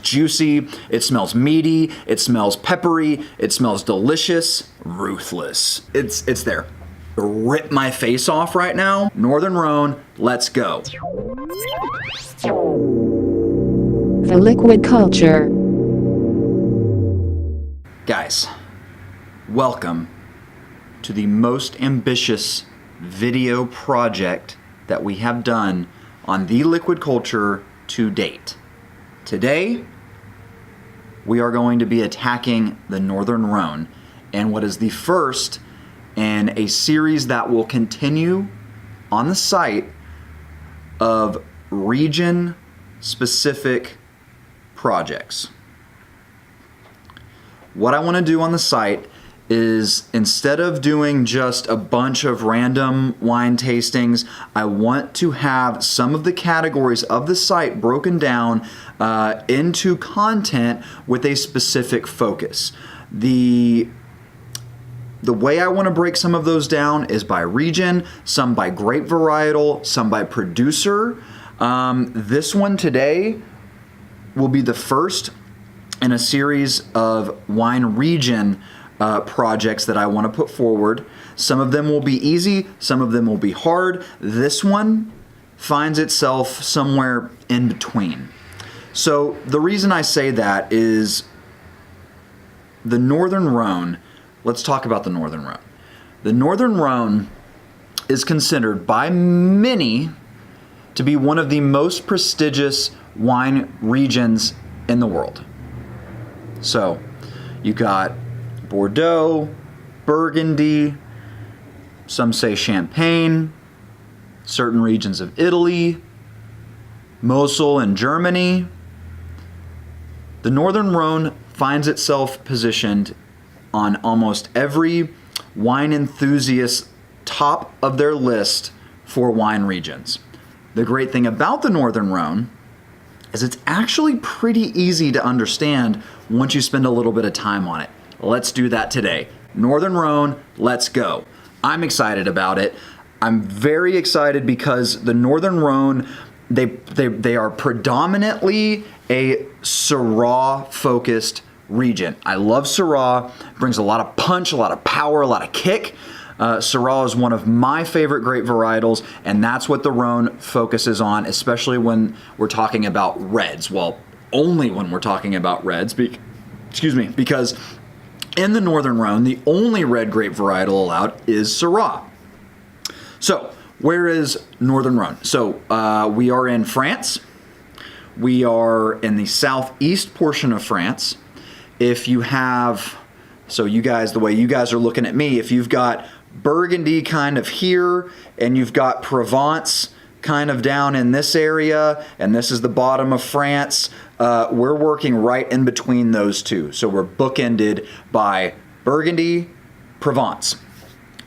juicy, it smells meaty, it smells peppery, it smells delicious, ruthless. It's there. Rip my face off right now. Northern Rhone, let's go. The liquid culture. Guys, welcome to the most ambitious video project that we have done on the liquid culture to date. Today, we are going to be attacking the Northern Rhone and what is the first in a series that will continue on the site of region-specific projects. What I want to do on the site is, instead of doing just a bunch of random wine tastings, I want to have some of the categories of the site broken down into content with a specific focus. The way I want to break some of those down is by region, some by grape varietal, some by producer. This one today will be the first in a series of wine region projects that I want to put forward. Some of them will be easy, some of them will be hard. This one finds itself somewhere in between. So the reason I say that is the Northern Rhone. Let's talk about the Northern Rhone. The Northern Rhone is considered by many to be one of the most prestigious wine regions in the world. So you got Bordeaux, Burgundy, some say Champagne, certain regions of Italy, Mosel in Germany. The Northern Rhone finds itself positioned on almost every wine enthusiast top of their list for wine regions. The great thing about the Northern Rhone is it's actually pretty easy to understand once you spend a little bit of time on it. Let's do that today. Northern Rhone, let's go. I'm excited about it. I'm very excited because the Northern Rhone, they are predominantly a Syrah-focused region. I love Syrah. Brings a lot of punch, a lot of power, a lot of kick. Syrah is one of my favorite grape varietals, and that's what the Rhone focuses on, especially when we're talking about reds. Well, only when we're talking about reds, because in the Northern Rhone, the only red grape varietal allowed is Syrah. So, where is Northern Rhone? So, we are in France. We are in the southeast portion of France. If you have, so you guys, the way you guys are looking at me, if you've got Burgundy kind of here, and you've got Provence kind of down in this area, and this is the bottom of France, we're working right in between those two. So we're bookended by Burgundy, Provence.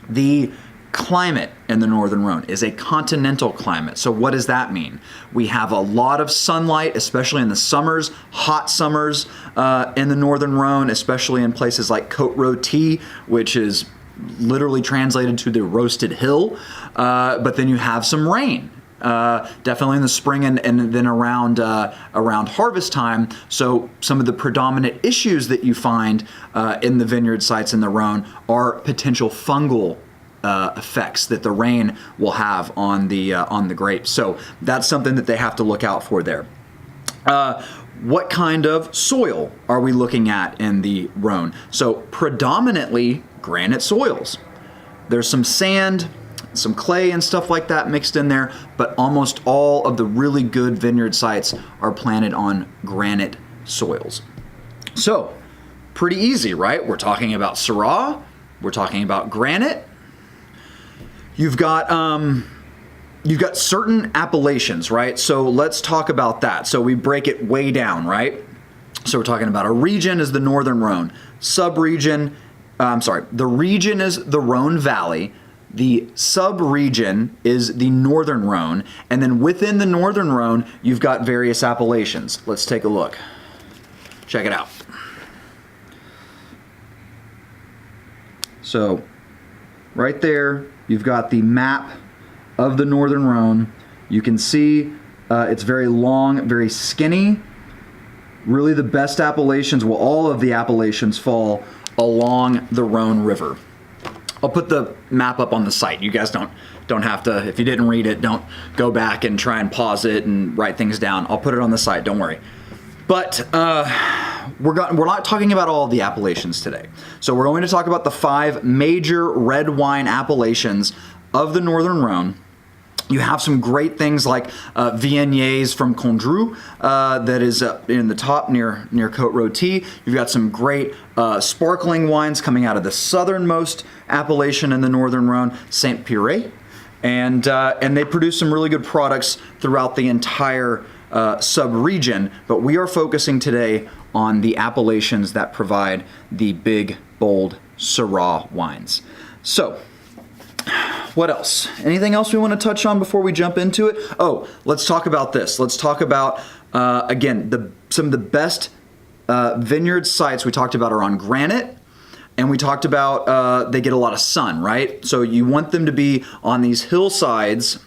The climate in the Northern Rhone is a continental climate. So what does that mean? We have a lot of sunlight, especially in the summers, hot summers in the Northern Rhone, especially in places like Côte Rôtie, which is literally translated to the roasted hill. But then you have some rain. Definitely in the spring and then around harvest time. So some of the predominant issues that you find in the vineyard sites in the Rhone are potential fungal effects that the rain will have on the grapes. So that's something that they have to look out for there. What kind of soil are we looking at in the Rhone? So predominantly granite soils. There's some sand, some clay and stuff like that mixed in there, but almost all of the really good vineyard sites are planted on granite soils. So pretty easy, right? We're talking about Syrah, we're talking about granite. You've got certain appellations, right? So let's talk about that. So we break it way down, right? So we're talking about a region is the Northern Rhone. The region is the Rhone Valley. The sub-region is the Northern Rhone. And then within the Northern Rhone, you've got various appellations. Let's take a look. Check it out. So right there, you've got the map of the Northern Rhone. You can see it's very long, very skinny. Really the best appellations, well, all of the appellations fall along the Rhone River. I'll put the map up on the site. You guys don't have to, if you didn't read it, don't go back and try and pause it and write things down. I'll put it on the site, don't worry. But we're not talking about all of the appellations today. So we're going to talk about the 5 major red wine appellations of the Northern Rhone. You have some great things like Viogniers from Condrieu that is in the top near Côte-Rôtie. You've got some great sparkling wines coming out of the southernmost appellation in the Northern Rhone, Saint-Piré. And they produce some really good products throughout the entire sub-region. But we are focusing today on the appellations that provide the big, bold Syrah wines. So, what else? Anything else we want to touch on before we jump into it? Oh, let's talk about this. Let's talk about, again, some of the best vineyard sites we talked about are on granite, and we talked about they get a lot of sun, right? So you want them to be on these hillsides.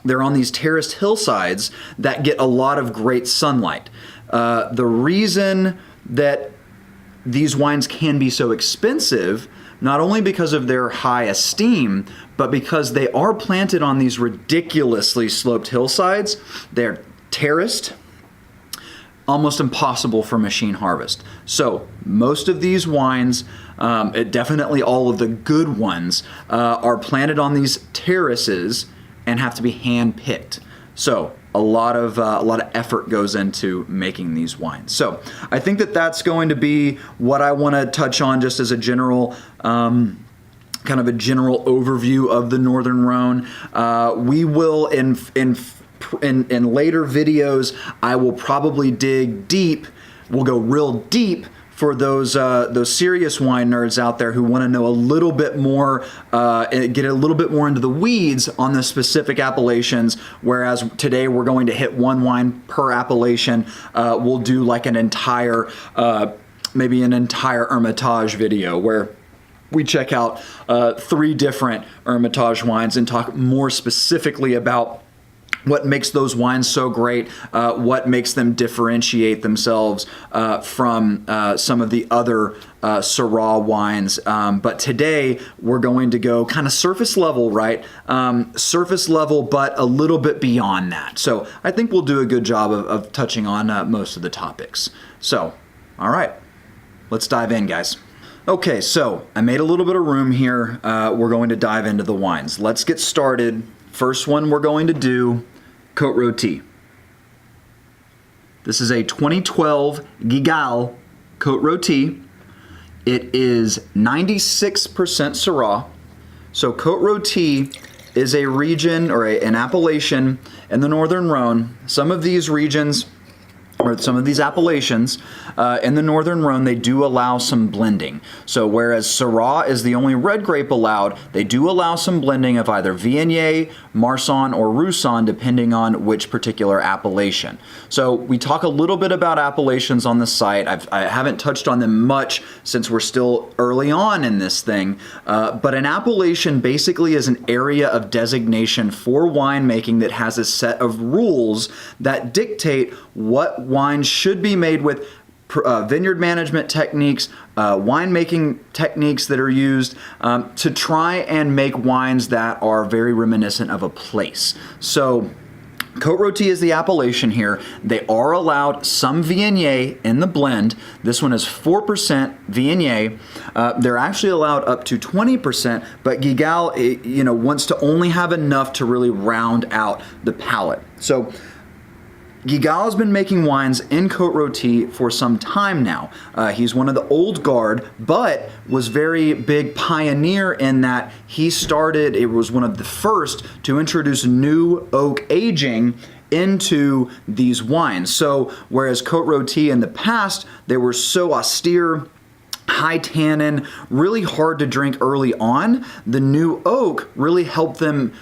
They're on these terraced hillsides that get a lot of great sunlight. The reason that these wines can be so expensive, not only because of their high esteem, but because they are planted on these ridiculously sloped hillsides. They're terraced, almost impossible for machine harvest. So most of these wines, definitely all of the good ones, are planted on these terraces and have to be hand-picked. So a lot of effort goes into making these wines. So I think that that's going to be what I want to touch on just as a general kind of a general overview of the Northern Rhone. We will in later videos, I will probably dig deep. We'll go real deep for those serious wine nerds out there who want to know a little bit more, get a little bit more into the weeds on the specific appellations. Whereas today we're going to hit one wine per appellation. We'll do like an entire, maybe an entire Hermitage video where we check out 3 different Hermitage wines and talk more specifically about what makes those wines so great, what makes them differentiate themselves from some of the other Syrah wines. But today we're going to go kind of surface level, right? Surface level, but a little bit beyond that. So I think we'll do a good job of touching on most of the topics. So, all right, let's dive in, guys. Okay, so I made a little bit of room here. We're going to dive into the wines. Let's get started. First one we're going to do, Côte-Rôtie. This is a 2012 Guigal Côte-Rôtie. It is 96% Syrah. So Côte-Rôtie is a region or an appellation in the Northern Rhone. Some of these regions, or some of these appellations in the Northern Rhone, they do allow some blending. So whereas Syrah is the only red grape allowed, they do allow some blending of either Viognier, Marsanne, or Roussanne, depending on which particular appellation. So we talk a little bit about appellations on the site. I haven't touched on them much since we're still early on in this thing, but an appellation basically is an area of designation for winemaking that has a set of rules that dictate what wines should be made with, vineyard management techniques, winemaking techniques that are used to try and make wines that are very reminiscent of a place. So Côte-Rôtie is the appellation here. They are allowed some Viognier in the blend. This one is 4% Viognier. They're actually allowed up to 20%, but Guigal, wants to only have enough to really round out the palate. So Guigal has been making wines in Côte-Rôtie for some time now. He's one of the old guard, but was very big pioneer in that he started, it was one of the first to introduce new oak aging into these wines. So whereas Côte-Rôtie in the past, they were so austere, high tannin, really hard to drink early on, the new oak really helped them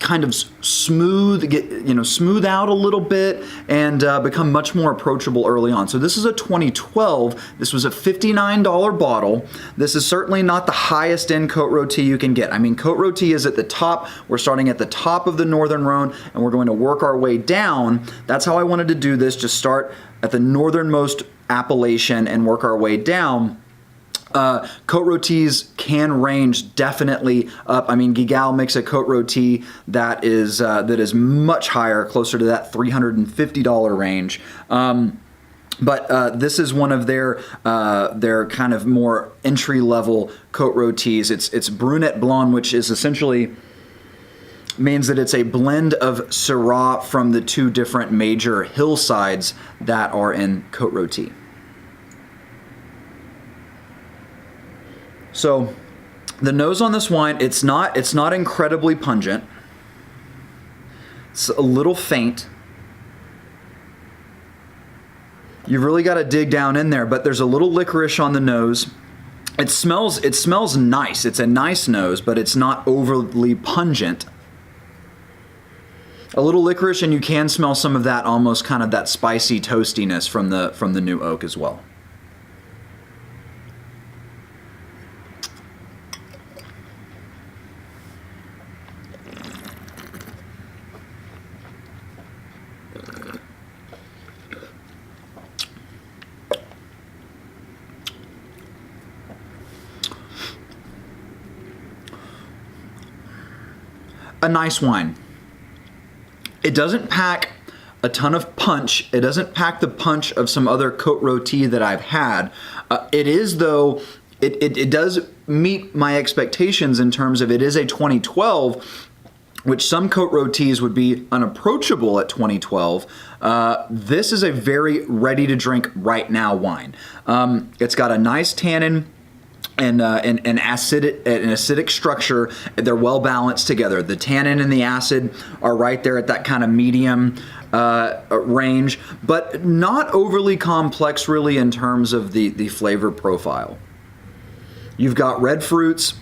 kind of smooth, smooth out a little bit and become much more approachable early on. So this is a 2012. This was a $59 bottle. This is certainly not the highest end Cote Rôtie you can get. I mean, Cote Rôtie is at the top. We're starting at the top of the Northern Rhone, and we're going to work our way down. That's how I wanted to do this. Just start at the northernmost appellation and work our way down. Cote Rôties can range definitely up. I mean, Guigal makes a Cote Rôtie that is much higher, closer to that $350 range. But this is one of their kind of more entry level Cote Rôties. It's Brunette Blonde, which is essentially means that it's a blend of Syrah from the two different major hillsides that are in Cote Rôtie. So the nose on this wine, it's not incredibly pungent. It's a little faint. You've really got to dig down in there, but there's a little licorice on the nose. It smells nice. It's a nice nose, but it's not overly pungent. A little licorice, and you can smell some of that, almost kind of that spicy toastiness from the new oak as well. A nice wine. It doesn't pack a ton of punch. It doesn't pack the punch of some other Cote Rôtie that I've had. It is, though, it does meet my expectations in terms of it is a 2012, which some Cote Rôties would be unapproachable at 2012. This is a very ready to drink right now wine. It's got a nice tannin and an acidic structure. They're well balanced together. The tannin and the acid are right there at that kind of medium range, but not overly complex really in terms of the flavor profile. You've got red fruits.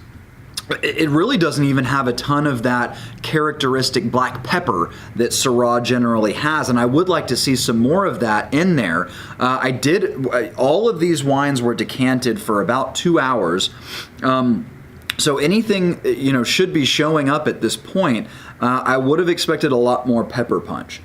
It really doesn't even have a ton of that characteristic black pepper that Syrah generally has, and I would like to see some more of that in there. All of these wines were decanted for about 2 hours, so anything should be showing up at this point. I would have expected a lot more pepper punch.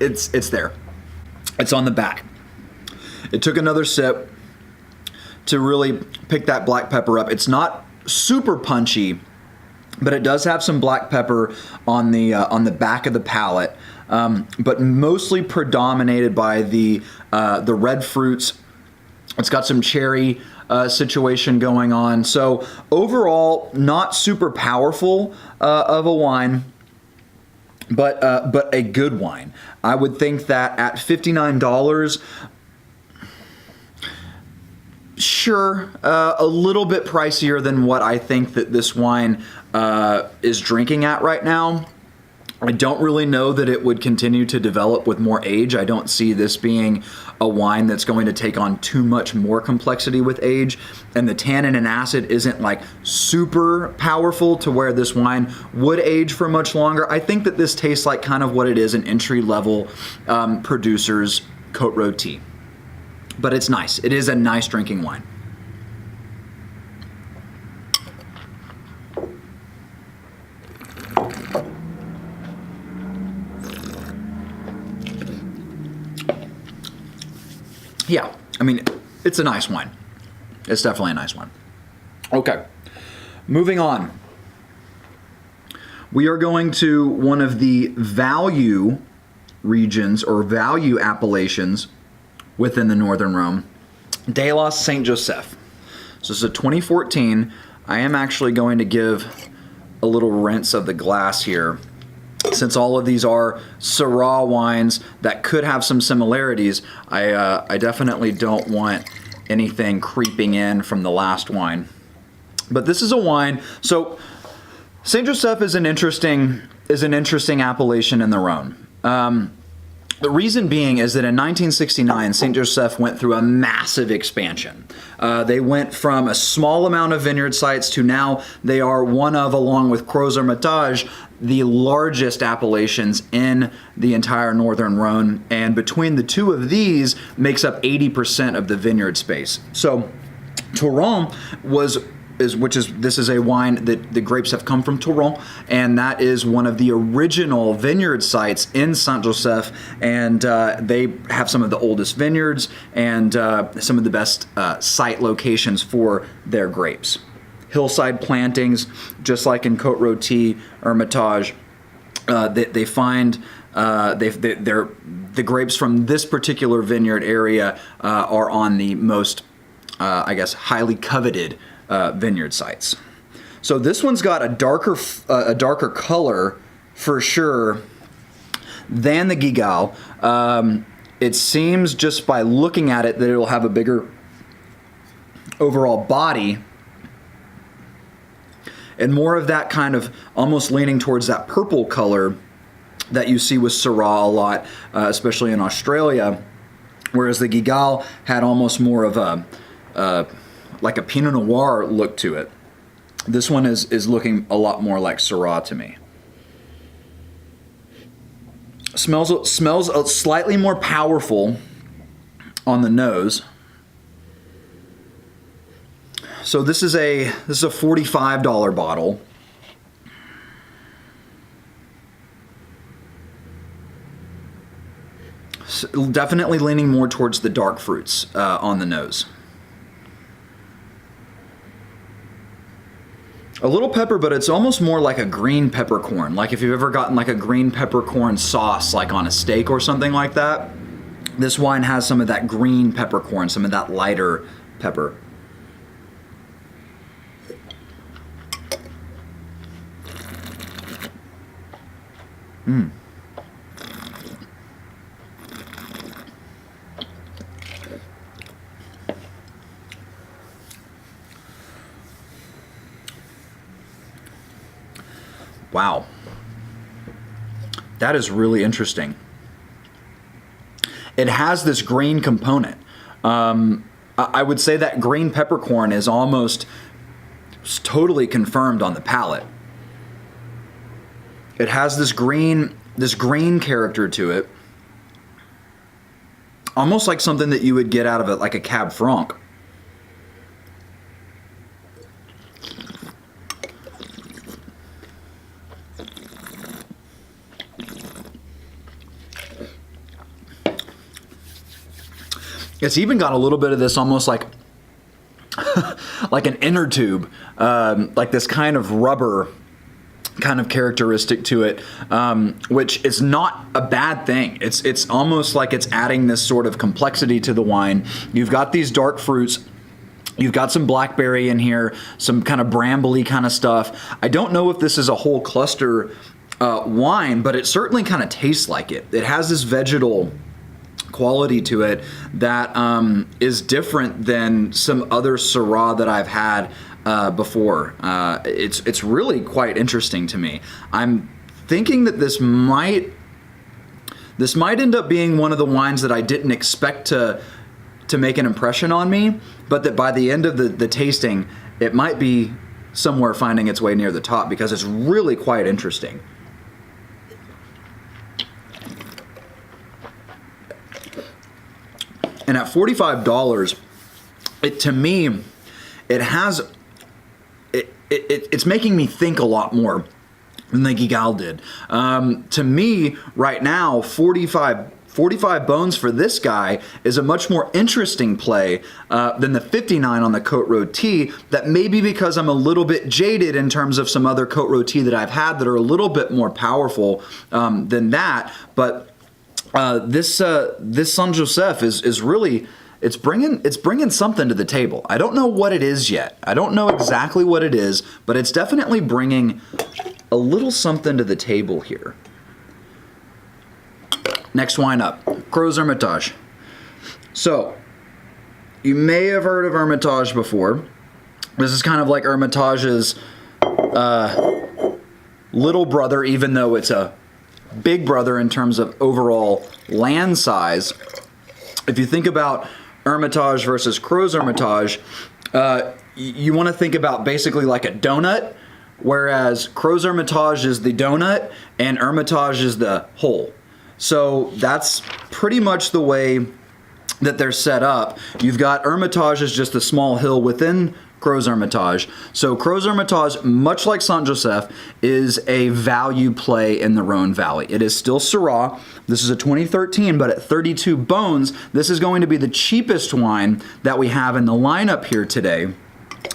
It's there. It's on the back. It took another sip to really pick that black pepper up. It's not super punchy, but it does have some black pepper on the back of the palate, but mostly predominated by the red fruits. It's got some cherry situation going on. So overall, not super powerful of a wine, but a good wine. I would think that at $59, sure, a little bit pricier than what I think that this wine is drinking at right now. I don't really know that it would continue to develop with more age. I don't see this being a wine that's going to take on too much more complexity with age, and the tannin and acid isn't like super powerful to where this wine would age for much longer. I think that this tastes like kind of what it is an entry-level producer's Cote Rôtie. But it's nice. It is a nice drinking wine. Yeah, I mean, it's a nice wine. It's definitely a nice wine. Okay, moving on. We are going to one of the value regions or value appellations within the Northern Rhone, De los Saint Joseph. So this is a 2014. I am actually going to give a little rinse of the glass here. Since all of these are Syrah wines that could have some similarities, I definitely don't want anything creeping in from the last wine. But this is a wine. So Saint Joseph is an interesting appellation in the Rhone. The reason being is that in 1969, Saint Joseph went through a massive expansion. They went from a small amount of vineyard sites to now they are one of, along with Crozes-Hermitage, the largest appellations in the entire Northern Rhone. And between the two of these makes up 80% of the vineyard space. So Touraine this is a wine that the grapes have come from Touraine, and that is one of the original vineyard sites in Saint Joseph, and they have some of the oldest vineyards and some of the best site locations for their grapes. Hillside plantings, just like in Côte Rôtie, Hermitage, they find the grapes from this particular vineyard area are on the most, highly coveted vineyard sites. So this one's got a darker color for sure than the Guigal. It seems just by looking at it that it'll have a bigger overall body and more of that kind of almost leaning towards that purple color that you see with Syrah a lot, especially in Australia, whereas the Guigal had almost more of a like a Pinot Noir look to it. This one is looking a lot more like Syrah to me. Smells slightly more powerful on the nose. So this is a $45 bottle. So definitely leaning more towards the dark fruits on the nose. A little pepper, but it's almost more like a green peppercorn. Like if you've ever gotten like a green peppercorn sauce, like on a steak or something like that, this wine has some of that green peppercorn, some of that lighter pepper. Wow. That is really interesting. It has this green component. I would say that green peppercorn is almost totally confirmed on the palate. It has this green character to it. Almost like something that you would get out of it, like a Cab Franc. It's even got a little bit of this almost like like an inner tube, like this kind of rubber kind of characteristic to it, which is not a bad thing. It's almost like it's adding this sort of complexity to the wine. You've got these dark fruits. You've got some blackberry in here, some kind of brambly kind of stuff. I don't know if this is a whole cluster wine, but it certainly kind of tastes like it. It has this vegetal quality to it that is different than some other Syrah that I've had before. It's really quite interesting to me. I'm thinking that this might end up being one of the wines that I didn't expect to make an impression on me, but that by the end of the tasting, it might be somewhere finding its way near the top because it's really quite interesting. And at $45, to me, it's making me think a lot more than the Guigal did. To me, right now, 45 bones for this guy is a much more interesting play than the 59 on the Côte Rôtie. That may be because I'm a little bit jaded in terms of some other Côte Rôtie that I've had that are a little bit more powerful than that. But this Saint Joseph is really, it's bringing something to the table. I don't know what it is yet. I don't know exactly what it is, but it's definitely bringing a little something to the table here. Next wine up, Crozes-Hermitage. So, you may have heard of Hermitage before. This is kind of like Hermitage's little brother, even though it's a big brother in terms of overall land size. If you think about Hermitage versus Crozes Hermitage, you want to think about basically like a donut, whereas Crozes Hermitage is the donut and Hermitage is the hole. So that's pretty much the way that they're set up. You've got Hermitage as just a small hill within Crozes Hermitage. So Crozes Hermitage, much like Saint Joseph, is a value play in the Rhone Valley. It is still Syrah. This is a 2013, but at 32 bones, this is going to be the cheapest wine that we have in the lineup here today.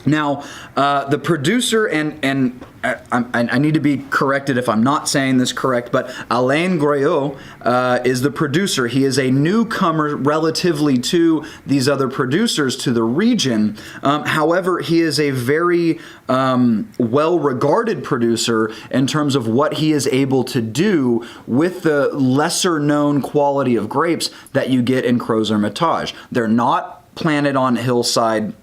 Now, the producer, and I need to be corrected if I'm not saying this correct, but Alain Groyot is the producer. He is a newcomer relatively to these other producers to the region. However, he is a very well-regarded producer in terms of what he is able to do with the lesser-known quality of grapes that you get in Crozes Hermitage. They're not planted on hillside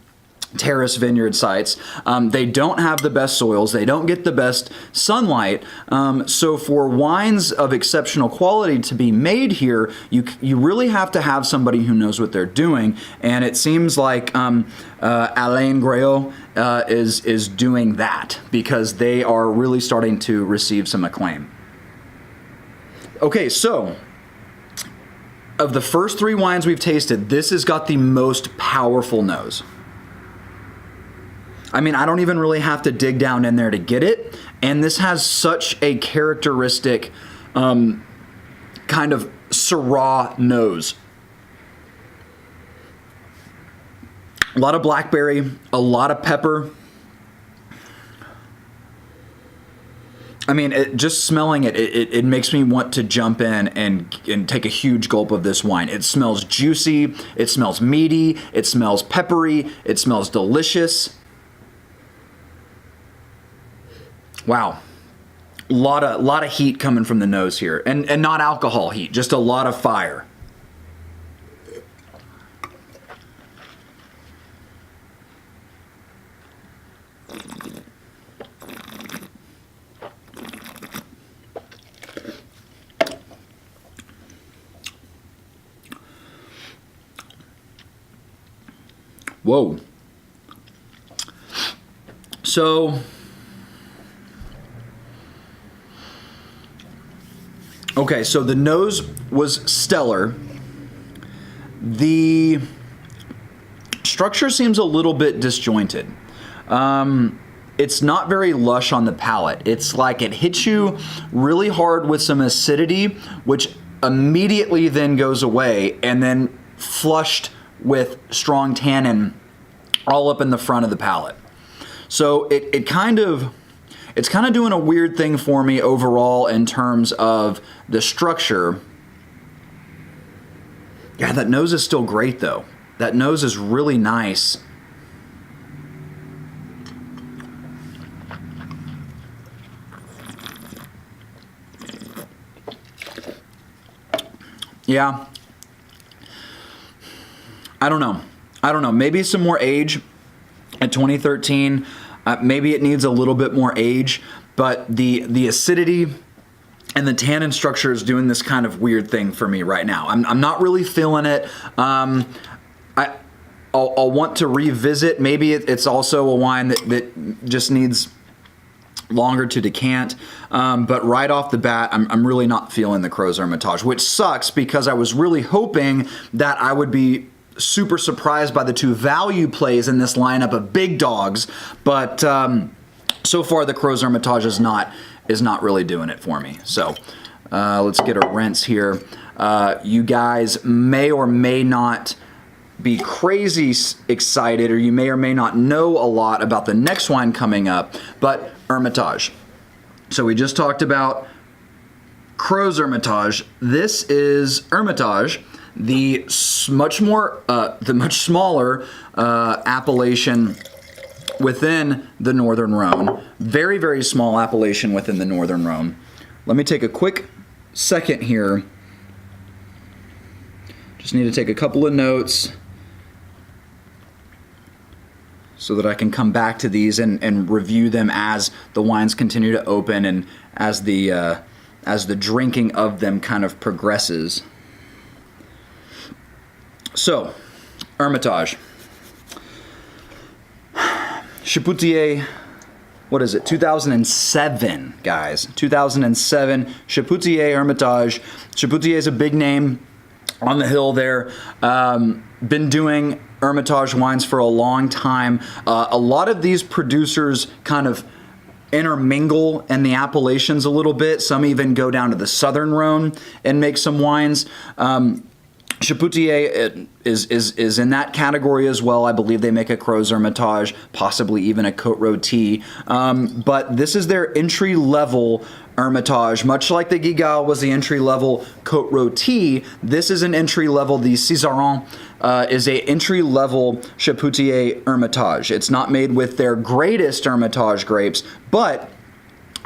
terrace vineyard sites. They don't have the best soils. They don't get the best sunlight. So for wines of exceptional quality to be made here, you really have to have somebody who knows what they're doing. And it seems like Alain Groyot is doing that, because they are really starting to receive some acclaim. Okay, so of the first three wines we've tasted, this has got the most powerful nose. I mean, I don't even really have to dig down in there to get it. And this has such a characteristic kind of Syrah nose. A lot of blackberry, a lot of pepper. I mean, just smelling it makes me want to jump in and take a huge gulp of this wine. It smells juicy, it smells meaty, it smells peppery, it smells delicious. Wow, a lot of heat coming from the nose here, and not alcohol heat, just a lot of fire. Whoa. So okay, so the nose was stellar. The structure seems a little bit disjointed. It's not very lush on the palate. It's like it hits you really hard with some acidity, which immediately then goes away, and then flushed with strong tannin all up in the front of the palate. So it's kind of doing a weird thing for me overall in terms of the structure. Yeah, that nose is still great though. That nose is really nice. Yeah. I don't know. Maybe some more age at 2013. Maybe it needs a little bit more age, but the acidity and the tannin structure is doing this kind of weird thing for me right now. I'm not really feeling it. I'll want to revisit. Maybe it's also a wine that just needs longer to decant. But right off the bat, I'm really not feeling the Crozes Hermitage, which sucks because I was really hoping that I would be super surprised by the two value plays in this lineup of big dogs, but so far the Crozes Hermitage is not really doing it for me. So let's get a rinse here. You guys may or may not be crazy excited, or you may or may not know a lot about the next wine coming up, but Hermitage. So we just talked about Crozes Hermitage. This is Hermitage, the much smaller appellation within the Northern Rhone. Very, very small appellation within the Northern Rhone. Let me take a quick second here. Just need to take a couple of notes so that I can come back to these and review them as the wines continue to open and as the as the drinking of them kind of progresses. So, Hermitage. Chapoutier, what is it? 2007, guys. 2007, Chapoutier Hermitage. Chapoutier is a big name on the hill there. Been doing Hermitage wines for a long time. A lot of these producers kind of intermingle in the appellations a little bit. Some even go down to the Southern Rhone and make some wines. Chapoutier is in that category as well. I believe they make a Crozes Hermitage, possibly even a Côte Rôtie. But this is their entry-level Hermitage. Much like the Guigal was the entry-level Côte Rôtie, this is an entry-level, the Cizeron is a entry-level Chapoutier Hermitage. It's not made with their greatest Hermitage grapes, but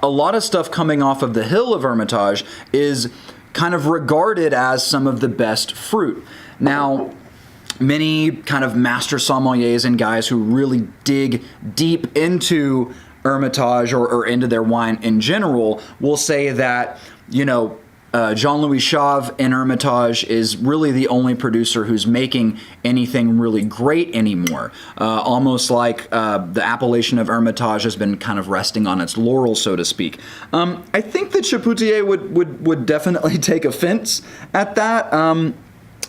a lot of stuff coming off of the hill of Hermitage is kind of regarded as some of the best fruit. Now, many kind of master sommeliers and guys who really dig deep into Hermitage or into their wine in general will say that, you know, Jean-Louis Chauve in Hermitage is really the only producer who's making anything really great anymore. Almost like the appellation of Hermitage has been kind of resting on its laurels, so to speak. I think that Chapoutier would definitely take offense at that.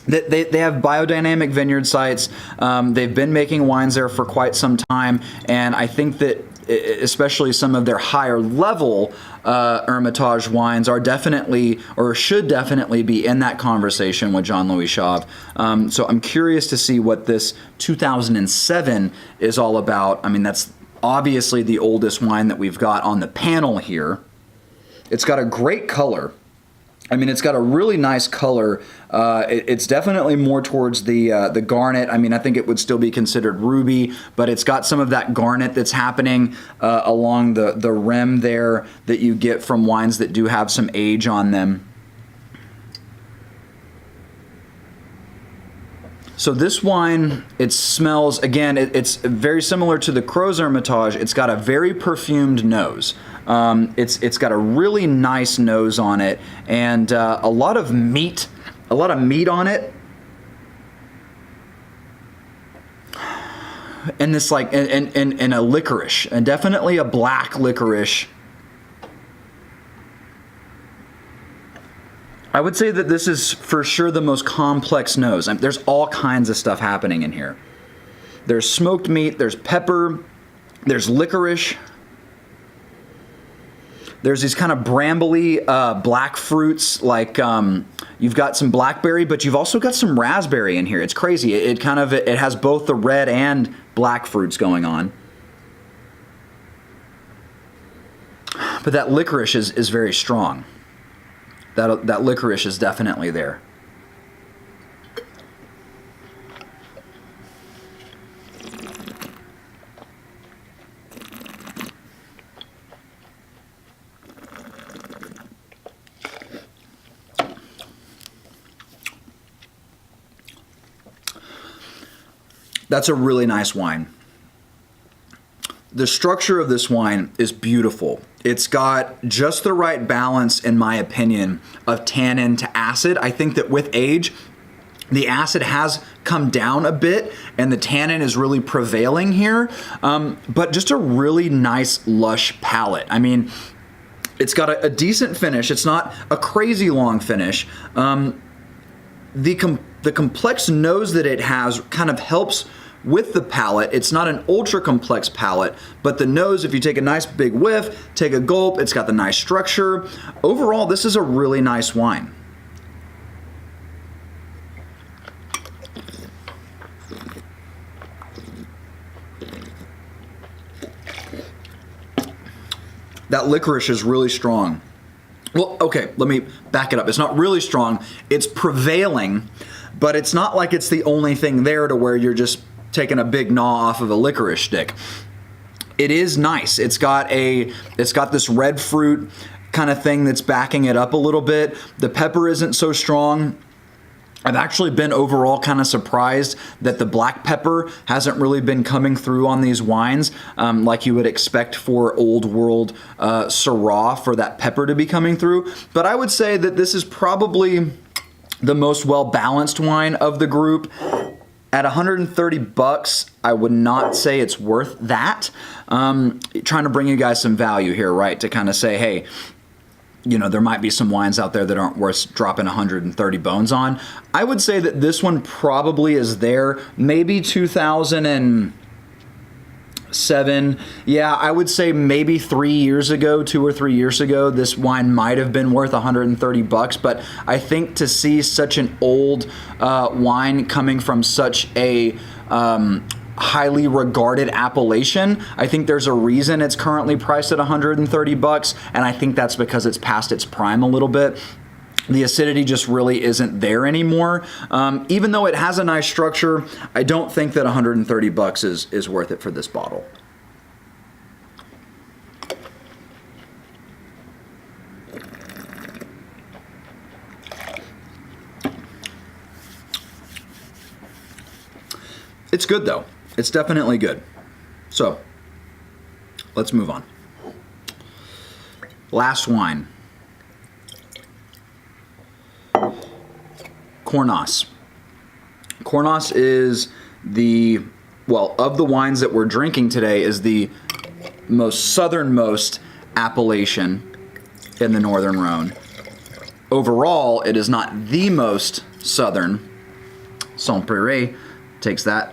They have biodynamic vineyard sites. They've been making wines there for quite some time, and I think that especially some of their higher level Hermitage wines are definitely, or should definitely be in that conversation with Jean-Louis Chauve. So I'm curious to see what this 2007 is all about. I mean, that's obviously the oldest wine that we've got on the panel here. It's got a great color. I mean, it's got a really nice color. It's definitely more towards the garnet. I mean, I think it would still be considered ruby, but it's got some of that garnet that's happening along the rim there that you get from wines that do have some age on them. So this wine, it smells, again, it's very similar to the Crozes Hermitage. It's got a very perfumed nose. It's got a really nice nose on it, and a lot of meat on it. And this like, and a licorice, and definitely a black licorice. I would say that this is for sure the most complex nose. There's all kinds of stuff happening in here. There's smoked meat, there's pepper, there's licorice. There's these kind of brambly black fruits, like you've got some blackberry, but you've also got some raspberry in here. It's crazy. It has both the red and black fruits going on. But that licorice is very strong. That licorice is definitely there. That's a really nice wine. The structure of this wine is beautiful. It's got just the right balance, in my opinion, of tannin to acid. I think that with age, the acid has come down a bit and the tannin is really prevailing here, but just a really nice, lush palate. I mean, it's got a decent finish. It's not a crazy long finish. The complex nose that it has kind of helps with the palate. It's not an ultra complex palate, but the nose, if you take a nice big whiff, take a gulp, it's got the nice structure. Overall, this is a really nice wine. That licorice is really strong. Well, okay, let me back it up. It's not really strong. It's prevailing, but it's not like it's the only thing there to where you're just taking a big gnaw off of a licorice stick. It is nice. It's got this red fruit kind of thing that's backing it up a little bit. The pepper isn't so strong. I've actually been overall kind of surprised that the black pepper hasn't really been coming through on these wines like you would expect for Old World Syrah, for that pepper to be coming through. But I would say that this is probably the most well-balanced wine of the group. At 130 bucks, I would not say it's worth that. Trying to bring you guys some value here, right? To kind of say, hey, you know, there might be some wines out there that aren't worth dropping 130 bones on. I would say that this one probably is there. Maybe 2007. Yeah, I would say maybe 3 years ago, 2 or 3 years ago, this wine might have been worth 130 bucks. But I think to see such an old wine coming from such a highly regarded appellation, I think there's a reason it's currently priced at 130 bucks, and I think that's because it's past its prime a little bit. The acidity just really isn't there anymore. Even though it has a nice structure, I don't think that 130 bucks is worth it for this bottle. It's good though. It's definitely good. So, let's move on. Last wine. Cornas. Cornas is of the wines that we're drinking today, is the most southernmost appellation in the Northern Rhone. Overall, it is not the most southern. Saint-Péray takes that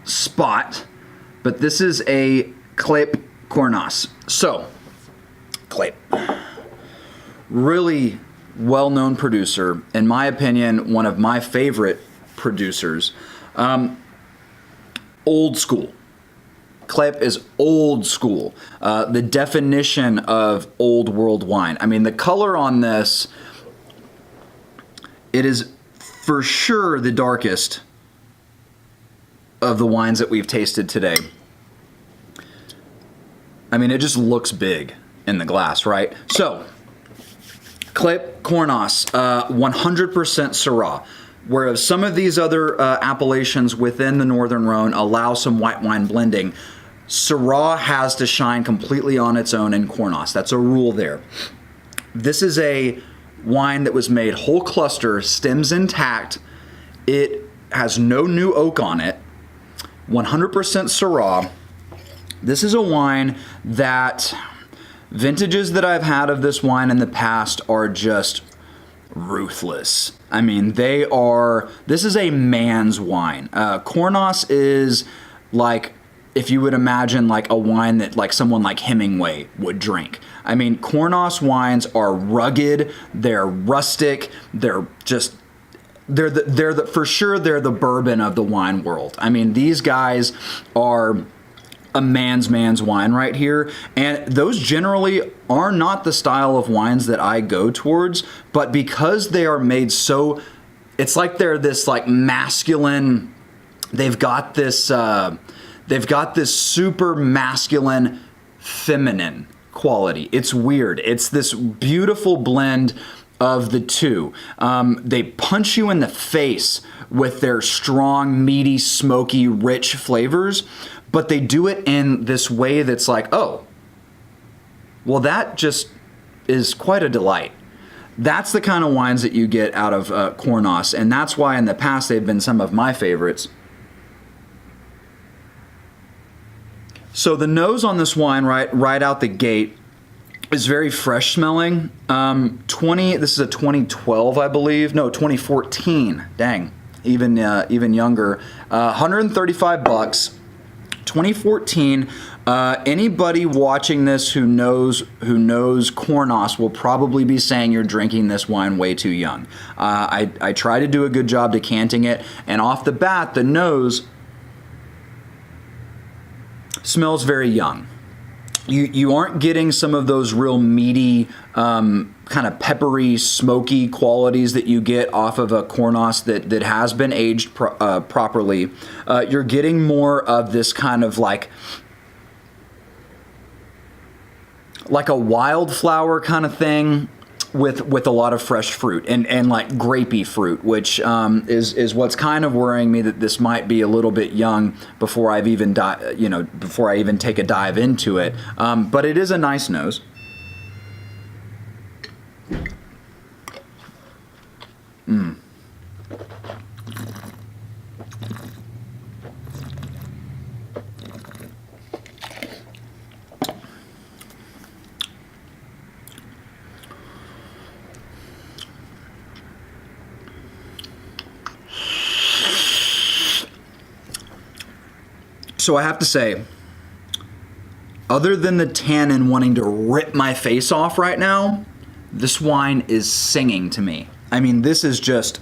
spot, but this is a Clape Cornas. So, Clape, really well-known producer, in my opinion, one of my favorite producers. Old school. Clape is old school. The definition of old world wine. I mean, the color on this, it is for sure the darkest of the wines that we've tasted today. I mean, it just looks big in the glass, right? So, Clape Cornas, 100% Syrah. Whereas some of these other appellations within the Northern Rhone allow some white wine blending, Syrah has to shine completely on its own in Cornas. That's a rule there. This is a wine that was made whole cluster, stems intact. It has no new oak on it. 100% Syrah. This is a wine that vintages that I've had of this wine in the past are just ruthless. I mean, this is a man's wine. Cornas is like, if you would imagine like a wine that like someone like Hemingway would drink. I mean, Cornas wines are rugged, they're rustic, they're for sure they're the bourbon of the wine world. I mean, these guys are a man's wine right here, and those generally are not the style of wines that I go towards, but because they are made so, it's like they're this like masculine, they've got this super masculine feminine quality. It's weird. It's this beautiful blend of the two. They punch you in the face with their strong, meaty, smoky, rich flavors, but they do it in this way that's like, oh, well, that just is quite a delight. That's the kind of wines that you get out of Cornas, and that's why in the past they've been some of my favorites. So the nose on this wine right out the gate is very fresh smelling. This is a 2012, I believe. No, 2014. Dang, even younger. 135 bucks. 2014. Anybody watching this who knows Cornas will probably be saying you're drinking this wine way too young. I try to do a good job decanting it, and off the bat, the nose smells very young. You aren't getting some of those real meaty, kind of peppery, smoky qualities that you get off of a Cornas that has been aged properly. You're getting more of this kind of like a wildflower kind of thing. with a lot of fresh fruit and like grapey fruit, which is what's kind of worrying me, that this might be a little bit young before I've even before I even take a dive into it. But it is a nice nose. So I have to say, other than the tannin wanting to rip my face off right now, this wine is singing to me. I mean, this is just...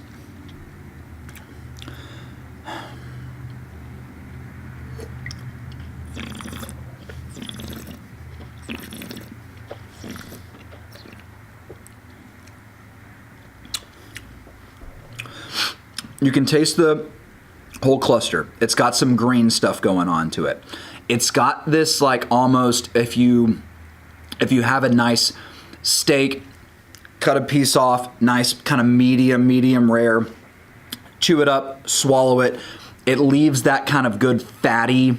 You can taste the whole cluster. It's got some green stuff going on to it. It's got this like almost, if you have a nice steak, cut a piece off, nice kind of medium rare, chew it up, swallow it. It leaves that kind of good fatty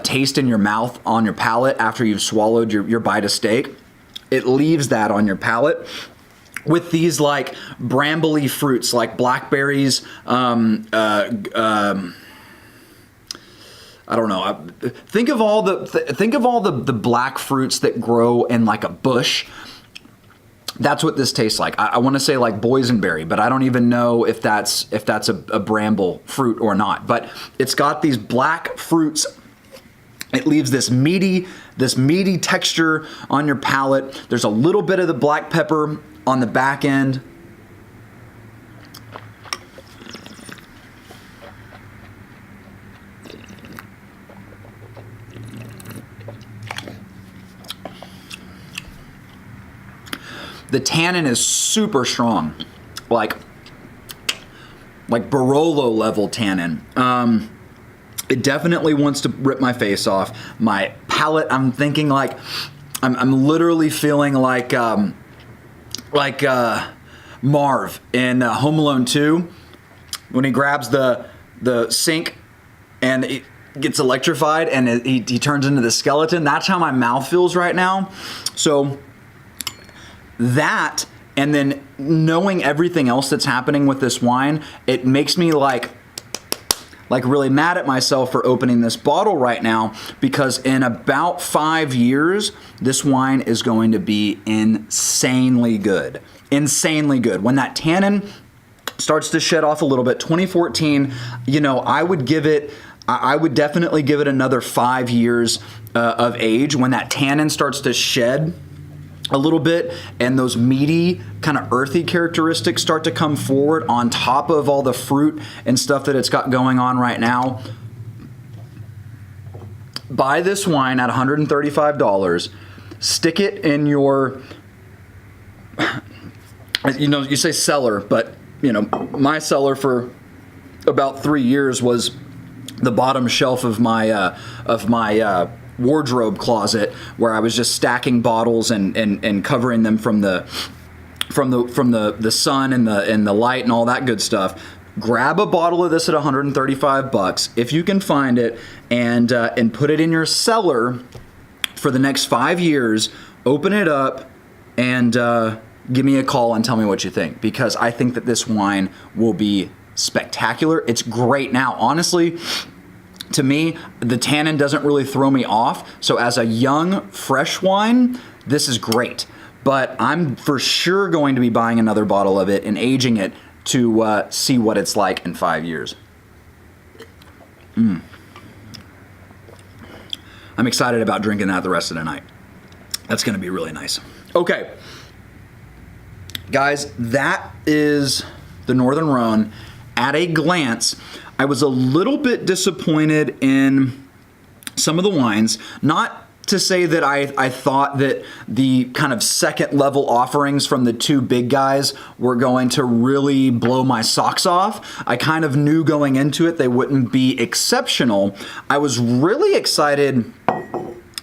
taste in your mouth, on your palate after you've swallowed your bite of steak. It leaves that on your palate. With these like brambly fruits like blackberries, I don't know. Think of all the black fruits that grow in like a bush. That's what this tastes like. I want to say like boysenberry, but I don't even know if that's a bramble fruit or not. But it's got these black fruits. It leaves this meaty texture on your palate. There's a little bit of the black pepper on the back end. The tannin is super strong, like Barolo level tannin. It definitely wants to rip my face off. My palate, I'm thinking like, I'm literally feeling like Marv in Home Alone 2 when he grabs the sink and it gets electrified and he turns into the skeleton. That's how my mouth feels right now. So that, and then knowing everything else that's happening with this wine, it makes me like really mad at myself for opening this bottle right now, because in about 5 years, this wine is going to be insanely good. Insanely good. When that tannin starts to shed off a little bit, 2014, I would definitely give it another 5 years of age. When that tannin starts to shed a little bit and those meaty, kind of earthy characteristics start to come forward on top of all the fruit and stuff that it's got going on right now, buy this wine at $135, stick it in your, you say cellar, but my cellar for about 3 years was the bottom shelf of my wardrobe closet, where I was just stacking bottles and covering them from the sun and the light and all that good stuff. Grab a bottle of this at $135 if you can find it, and put it in your cellar for the next 5 years. Open it up and give me a call and tell me what you think, because I think that this wine will be spectacular. It's great now, honestly. To me, the tannin doesn't really throw me off. So as a young, fresh wine, this is great. But I'm for sure going to be buying another bottle of it and aging it to see what it's like in 5 years. I'm excited about drinking that the rest of the night. That's going to be really nice. Okay. Guys, that is the Northern Rhone. At a glance, I was a little bit disappointed in some of the wines. Not to say that I thought that the kind of second level offerings from the two big guys were going to really blow my socks off. I kind of knew going into it they wouldn't be exceptional. I was really excited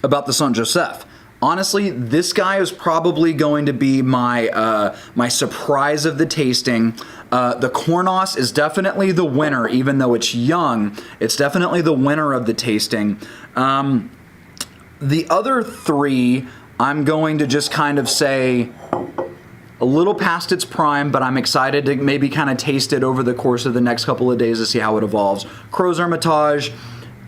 about the Saint Joseph, honestly, this guy is probably going to be my my surprise of the tasting. The Kornos is definitely the winner, even though it's young. It's definitely the winner of the tasting. The other three, I'm going to just kind of say a little past its prime, but I'm excited to maybe kind of taste it over the course of the next couple of days to see how it evolves. Crow's Hermitage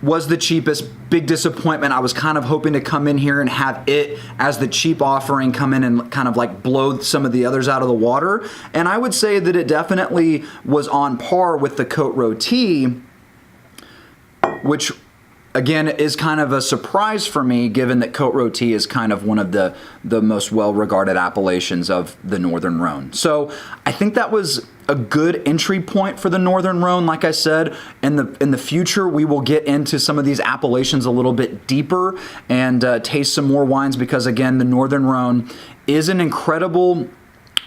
was the cheapest, big disappointment. I was kind of hoping to come in here and have it as the cheap offering, come in and kind of like blow some of the others out of the water. And I would say that it definitely was on par with the Cote Rôtie, which again is kind of a surprise for me, given that Cote Rôtie is kind of one of the most well-regarded appellations of the Northern Rhone. So I think that was a good entry point for the Northern Rhone. Like I said, in the future, we will get into some of these appellations a little bit deeper and taste some more wines, because again, the Northern Rhone is an incredible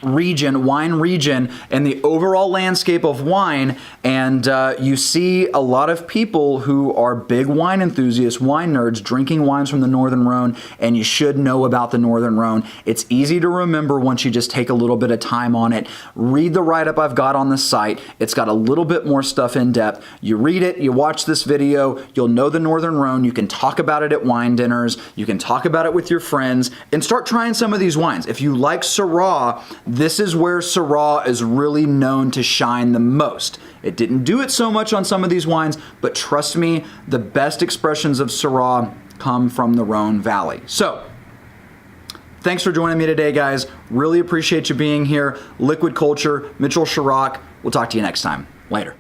region, wine region, and the overall landscape of wine. And you see a lot of people who are big wine enthusiasts, wine nerds, drinking wines from the Northern Rhone, and you should know about the Northern Rhone. It's easy to remember once you just take a little bit of time on it. Read the write-up I've got on the site. It's got a little bit more stuff in depth. You read it, you watch this video, you'll know the Northern Rhone. You can talk about it at wine dinners. You can talk about it with your friends and start trying some of these wines. If you like Syrah, this is where Syrah is really known to shine the most. It didn't do it so much on some of these wines, but trust me, the best expressions of Syrah come from the Rhone Valley. So, thanks for joining me today, guys. Really appreciate you being here. Liquid Culture, Mitchell Chirac. We'll talk to you next time. Later.